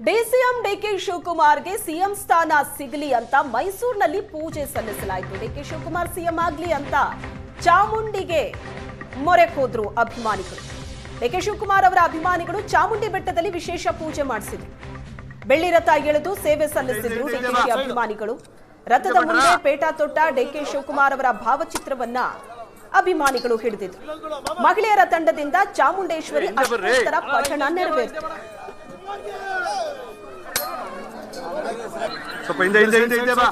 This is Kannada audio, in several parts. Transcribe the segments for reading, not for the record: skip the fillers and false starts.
ಡಿಸಿಎಂ ಡಿಕೆ ಶಿವಕುಮಾರ್ಗೆ ಸಿಎಂ ಸ್ಥಾನ ಸಿಗಲಿ ಅಂತ ಮೈಸೂರಿನಲ್ಲಿ ಪೂಜೆ ಸಲ್ಲಿಸಲಾಯಿತು. ಡಿಕೆ ಶಿವಕುಮಾರ್ ಸಿಎಂ ಆಗ್ಲಿ ಅಂತ ಚಾಮುಂಡಿಗೆ ಮೊರೆ ಹೋದ್ರು ಅಭಿಮಾನಿಗಳು. ಡಿಕೆ ಶಿವಕುಮಾರ್ ಅವರ ಅಭಿಮಾನಿಗಳು ಚಾಮುಂಡಿ ಬೆಟ್ಟದಲ್ಲಿ ವಿಶೇಷ ಪೂಜೆ ಮಾಡಿಸಿದ್ರು. ಬೆಳ್ಳಿ ರಥ ಎಳೆದು ಸೇವೆ ಸಲ್ಲಿಸಿದ್ರು ಡಿಕೆಶಿ ಅಭಿಮಾನಿಗಳು. ರಥದ ಮುಂದೆ ಪೇಟ ತೊಟ್ಟ ಡಿಕೆ ಶಿವಕುಮಾರ್ ಅವರ ಭಾವಚಿತ್ರವನ್ನ ಅಭಿಮಾನಿಗಳು ಹಿಡಿದಿದ್ರು. ಮಹಿಳೆಯರ ತಂಡದಿಂದ ಚಾಮುಂಡೇಶ್ವರಿ ಅಷ್ಟೋತ್ತರ ಪಠಣ ನೆರವೇರಿತು. ಸ್ವಲ್ಪ ಹಿಂದೆ ಬಾ,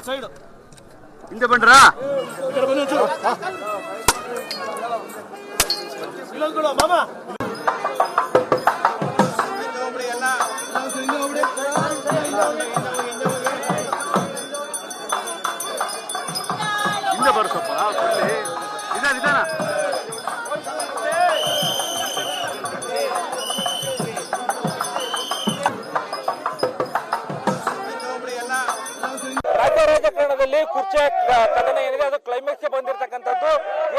ಹಿಂದೆ ಬಂದ್ರಾ? ಹಿಂದೆ ಬರು ಸ್ವಲ್ಪ, ನಿಧಾನ. ರಾಜ್ಯ ರಾಜಕಾರಣದಲ್ಲಿ ಕುರ್ಚಿ ಕದನ ಏನಿದೆ ಅದು ಕ್ಲೈಮ್ಯಾಕ್ಸ್ ಗೆ ಬಂದಿರತಕ್ಕಂಥದ್ದು.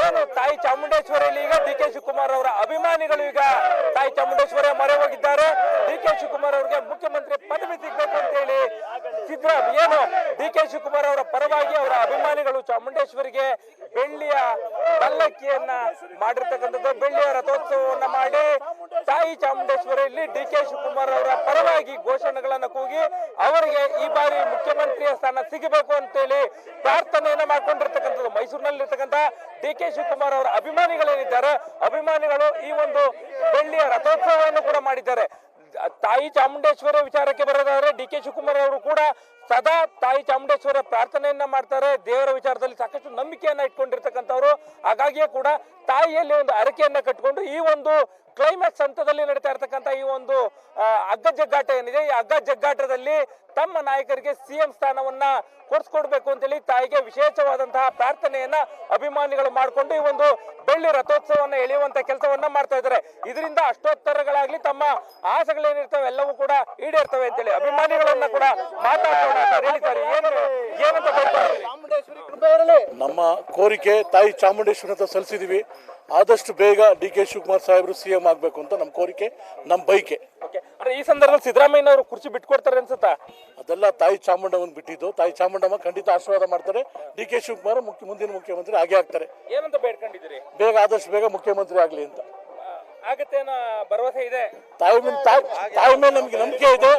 ಏನು ತಾಯಿ ಚಾಮುಂಡೇಶ್ವರಿಯಲ್ಲಿ ಈಗ ಡಿಕೆ ಶಿವಕುಮಾರ್ ಅವರ ಅಭಿಮಾನಿಗಳು ಈಗ ತಾಯಿ ಚಾಮುಂಡೇಶ್ವರಿ ಮೊರೆ ಹೋಗಿದ್ದಾರೆ. ಡಿಕೆ ಶಿವಕುಮಾರ್ ಅವರಿಗೆ ಮುಖ್ಯಮಂತ್ರಿ ಪದವಿ ಸಿಗ್ಬೇಕು ಅಂತ ಹೇಳಿ ಏನು ಡಿಕೆ ಶಿವಕುಮಾರ್ ಅವರ ಪರವಾಗಿ ಅವರ ಅಭಿಮಾನಿಗಳು ಚಾಮುಂಡೇಶ್ವರಿಗೆ ಬೆಳ್ಳಿಯ ಪಲ್ಲಕ್ಕಿಯನ್ನ ಮಾಡಿರ್ತಕ್ಕಂಥದ್ದು. ಬೆಳ್ಳಿಯ ರಥೋತ್ಸವವನ್ನ ಮಾಡಿ ತಾಯಿ ಚಾಮುಂಡೇಶ್ವರಿಯಲ್ಲಿ ಡಿಕೆ ಶಿವಕುಮಾರ್ ಅವರ ಪರವಾಗಿ ಘೋಷಣೆಗಳನ್ನ ಕೂಗಿ ಅವರಿಗೆ ಈ ಬಾರಿ ಮುಖ್ಯಮಂತ್ರಿಯ ಸ್ಥಾನ ಸಿಗಬೇಕು ಅಂತೇಳಿ ಪ್ರಾರ್ಥನೆಯನ್ನ ಮಾಡ್ಕೊಂಡಿರ್ತಕ್ಕಂಥದ್ದು. ಮೈಸೂರಿನಲ್ಲಿ ಇರ್ತಕ್ಕಂಥ ಡಿಕೆ ಶಿವಕುಮಾರ್ ಅವರ ಅಭಿಮಾನಿಗಳೇನಿದ್ದಾರೆ, ಅಭಿಮಾನಿಗಳು ಈ ಒಂದು ಬೆಳ್ಳಿಯ ರಥೋತ್ಸವವನ್ನು ಕೂಡ ಮಾಡಿದ್ದಾರೆ. ತಾಯಿ ಚಾಮುಂಡೇಶ್ವರಿ ವಿಚಾರಕ್ಕೆ ಬರೋದಾದ್ರೆ ಡಿಕೆ ಶಿವಕುಮಾರ್ ಅವರು ಕೂಡ ಸದಾ ತಾಯಿ ಚಾಮುಂಡೇಶ್ವರ ಪ್ರಾರ್ಥನೆಯನ್ನ ಮಾಡ್ತಾರೆ. ದೇವರ ವಿಚಾರದಲ್ಲಿ ಸಾಕಷ್ಟು ನಂಬಿಕೆಯನ್ನ ಇಟ್ಕೊಂಡಿರ್ತಕ್ಕಂಥವ್ರು. ಹಾಗಾಗಿಯೇ ಕೂಡ ತಾಯಿಯಲ್ಲಿ ಒಂದು ಅರಕೆಯನ್ನ ಕಟ್ಟಿಕೊಂಡು ಈ ಒಂದು ಕ್ಲೈಮ್ಯಾಕ್ಸ್ ಹಂತದಲ್ಲಿ ನಡೀತಾ ಇರ್ತಕ್ಕಂಥ ಈ ಒಂದು ಹಗ್ಗ ಜಗ್ಗಾಟ ಏನಿದೆ, ಈ ಹಗ್ಗ ಜಗ್ಗಾಟದಲ್ಲಿ ತಮ್ಮ ನಾಯಕರಿಗೆ ಸಿಎಂ ಸ್ಥಾನವನ್ನ ಕೊಡಿಸ್ಕೊಡ್ಬೇಕು ಅಂತೇಳಿ ತಾಯಿಗೆ ವಿಶೇಷವಾದಂತಹ ಪ್ರಾರ್ಥನೆಯನ್ನ ಅಭಿಮಾನಿಗಳು ಮಾಡಿಕೊಂಡು ಈ ಒಂದು ಬೆಳ್ಳಿ ರಥೋತ್ಸವನ್ನ ಎಳೆಯುವಂತ ಕೆಲಸವನ್ನ ಮಾಡ್ತಾ ಇದ್ದಾರೆ. ಇದರಿಂದ ಅಷ್ಟೋತ್ತರಗಳಾಗ್ಲಿ ತಮ್ಮ ಆಸೆಗಳೇನಿರ್ತವೆ ಎಲ್ಲವೂ ಕೂಡ ಈಡೇರ್ತವೆ ಅಂತೇಳಿ ಅಭಿಮಾನಿಗಳನ್ನ ಕೂಡ ಮಾತಾಡ್ತಾರೆ. ಏನಂತ ನಮ್ಮ ಕೋರಿಕೆ ತಾಯಿ ಚಾಮುಂಡೇಶ್ವರಿ ಅಂತ ಸಲ್ಲಿಸಿದೀವಿ. ಆದಷ್ಟು ಬೇಗ ಡಿಕೆ ಶಿವಕುಮಾರ್ ಸಾಹೇಬರು ಸಿಎಂ ಆಗ್ಬೇಕು ಅಂತ ನಮ್ಮ ಕೋರಿಕೆ, ನಮ್ಮ ಬೈಕೆ. ಈ ಸಂದರ್ಭದಲ್ಲಿ ಸಿದ್ದರಾಮಯ್ಯ ಅವರು ಕುರ್ಚಿ ಬಿಟ್ಕೊಡ್ತಾರೆ ಅನ್ಸುತ್ತಾ? ಅದೆಲ್ಲ ತಾಯಿ ಚಾಮುಂಡಮ್ಮನ್ ಬಿಟ್ಟಿದ್ದು. ತಾಯಿ ಚಾಮುಂಡಮ್ಮ ಖಂಡಿತ ಆಶೀರ್ವಾದ ಮಾಡ್ತಾರೆ. ಡಿಕೆ ಶಿವಕುಮಾರ್ ಮುಂದಿನ ಮುಖ್ಯಮಂತ್ರಿ ಆಗೇ ಆಗ್ತಾರೆ. ಏನಂತ ಬೇಡ್ಕೊಂಡಿದ್ದೀರಿ? ಬೇಗ ಆದಷ್ಟು ಬೇಗ ಮುಖ್ಯಮಂತ್ರಿ ಆಗ್ಲಿ ಅಂತ ಆಗತ್ತೆ ಭರವಸೆ ಇದೆ. ತಾಯಿ ಮೇಲೆ ನಮ್ಗೆ ನಂಬಿಕೆ ಇದೆ.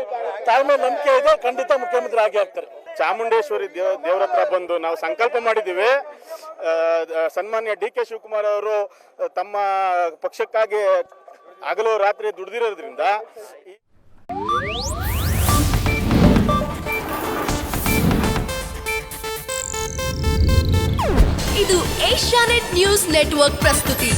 ತಾಯಿ ಮೇಲೆ ನಂಬಿಕೆ ಇದೆ. ಖಂಡಿತ ಮುಖ್ಯಮಂತ್ರಿ ಆಗೇ ಆಗ್ತಾರೆ. ಚಾಮುಂಡೇಶ್ವರಿ ದೇವರ ಹತ್ರ ಬಂದು ನಾವು ಸಂಕಲ್ಪ ಮಾಡಿದ್ದೀವಿ. ಸನ್ಮಾನ್ಯ ಡಿಕೆ ಶಿವಕುಮಾರ್ ಅವರು ತಮ್ಮ ಪಕ್ಷಕ್ಕಾಗಿ ಹಗಲು ರಾತ್ರಿ ದುಡಿದಿರೋದ್ರಿಂದ ಇದು ಏಷ್ಯಾನೆಟ್ ನ್ಯೂಸ್ ನೆಟ್ವರ್ಕ್ ಪ್ರಸ್ತುತಿ.